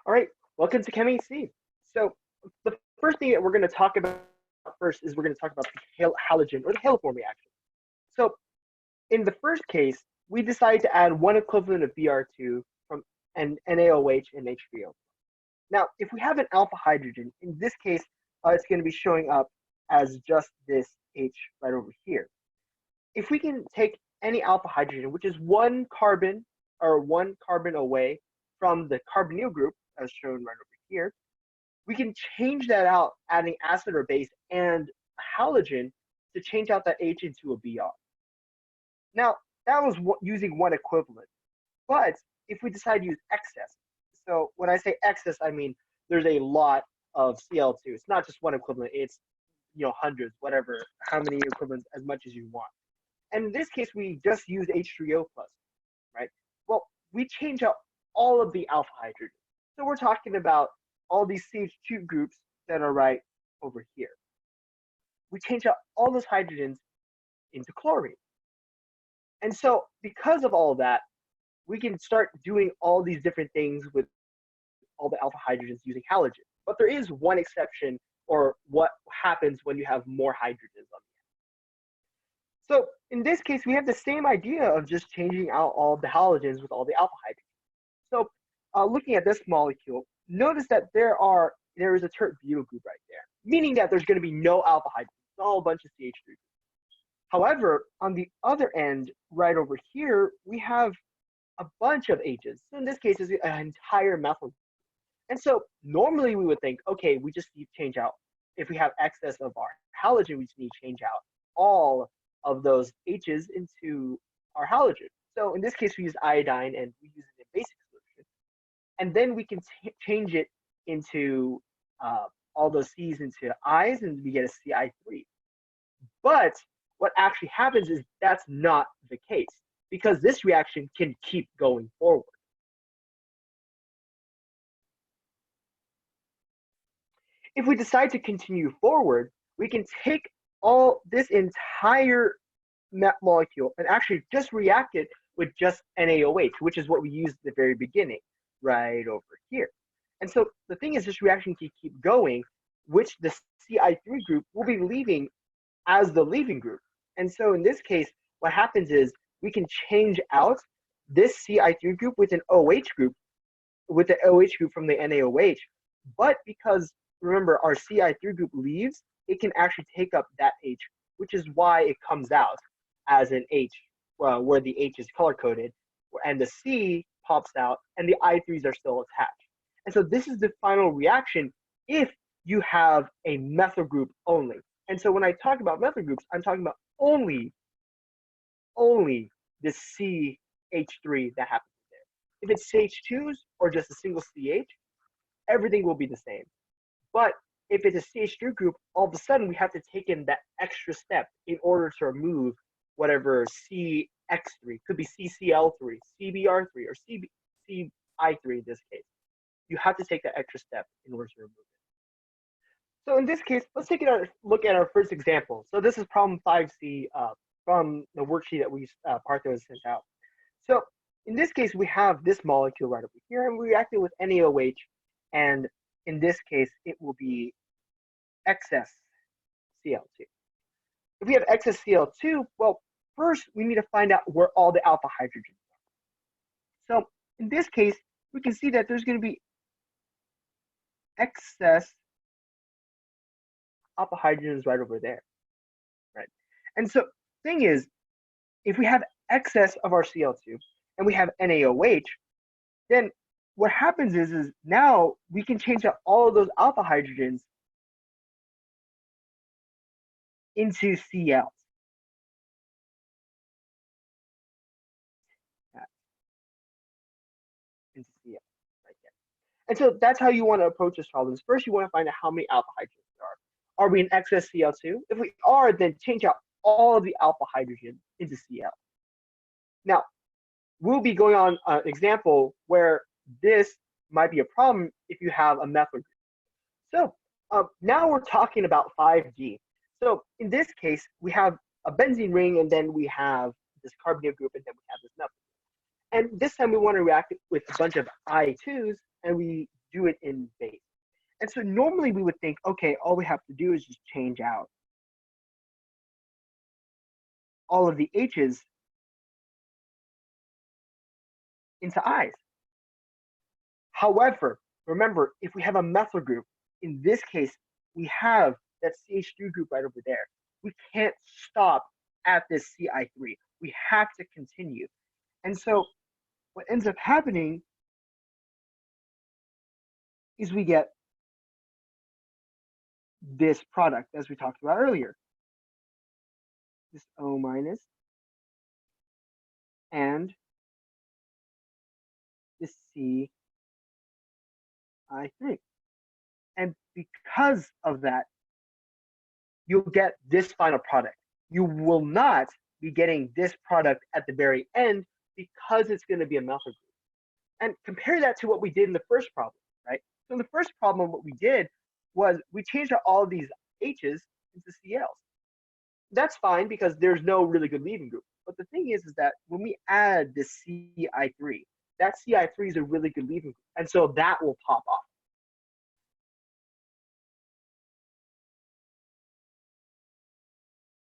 All right, welcome to Chem008C. So the first thing that we're going to talk about first is we're going to talk about the halogen or the haloform reaction. So in the first case, we decide to add one equivalent of Br2 from an NaOH and H3O. Now, if we have an alpha hydrogen, in this case, it's going to be showing up as just this H right over here. If we can take any alpha hydrogen, which is one carbon away from the carbonyl group, as shown right over here, we can change that out, adding acid or base and halogen to change out that H into a Br. Now, that was using one equivalent. But if we decide to use excess, so when I say excess, I mean there's a lot of Cl2. It's not just one equivalent, it's hundreds, whatever, how many equivalents, as much as you want. And in this case, we just use H3O plus, right? Well, we change out all of the alpha hydrogen. So we're talking about all these CH2 groups that are right over here. We change out all those hydrogens into chlorine. And so because of all of that, we can start doing all these different things with all the alpha hydrogens using halogen. But there is one exception, or what happens when you have more hydrogens on the end. So in this case, we have the same idea of just changing out all the halogens with all the alpha hydrogens. So looking at this molecule, notice that there is a tert butyl group right there, meaning that there's going to be no alpha hydrogens, it's all a bunch of CH3 groups. However, on the other end, right over here, we have a bunch of H's. So in this case, it's an entire methyl group. And so normally we would think, okay, we just need to change out, if we have excess of our halogen, we just need to change out all of those H's into our halogen. So in this case, we use iodine and we use it in basic solution. And then we can change it into all those C's into I's, and we get a Ci3. But what actually happens is that's not the case, because this reaction can keep going forward. If we decide to continue forward, we can take all this entire molecule and actually just react it with just NaOH, which is what we used at the very beginning, right over here. And so the thing is, this reaction can keep going, which the Ci3 group will be leaving as the leaving group. And so in this case, what happens is we can change out this Ci3 group with an OH group, with the OH group from the NaOH. But because, remember, our Ci3 group leaves, it can actually take up that H, which is why it comes out as an H, where the H is color-coded, and the C pops out, and the I3s are still attached. And so this is the final reaction if you have a methyl group only. And so when I talk about methyl groups, I'm talking about only the CH3 that happens there. If it's CH2s or just a single CH, everything will be the same. But if it's a CH3 group, all of a sudden we have to take in that extra step in order to remove whatever CX3, could be CCl3, CBr3, or CI3 in this case. You have to take that extra step in order to remove it. So in this case, let's take a look at our first example. So this is problem 5C from the worksheet that we Partho has sent out. So in this case, we have this molecule right over here, and we react it with NaOH, and in this case, it will be excess Cl2. If we have excess Cl2, well, first we need to find out where all the alpha hydrogens are. So in this case, we can see that there's going to be excess alpha hydrogens right over there, right? And so thing is, if we have excess of our Cl2 and we have NaOH, then what happens is now we can change out all of those alpha hydrogens into Cl. Into Cl right there. And so that's how you want to approach this problem. First, you want to find out how many alpha hydrogens there are. Are we in excess Cl2? If we are, then change out all of the alpha hydrogen into Cl. Now, we'll be going on an example where this might be a problem if you have a methyl group. So now we're talking about 5D. So in this case, we have a benzene ring, and then we have this carbonyl group, and then we have this methyl group. And this time we want to react with a bunch of I2s, and we do it in base. And so normally we would think, okay, all we have to do is just change out all of the H's into I's. However, remember, if we have a methyl group, in this case, we have that CH3 group right over there. We can't stop at this CI3. We have to continue. And so what ends up happening is we get this product, as we talked about earlier. This O minus and this CI3. And because of that, you'll get this final product. You will not be getting this product at the very end because it's going to be a methyl group. And compare that to what we did in the first problem, right? So in the first problem, what we did was we changed out all of these H's into CLs. That's fine because there's no really good leaving group. But the thing is that when we add this CI3, that CI3 is a really good leaving group. And so that will pop off.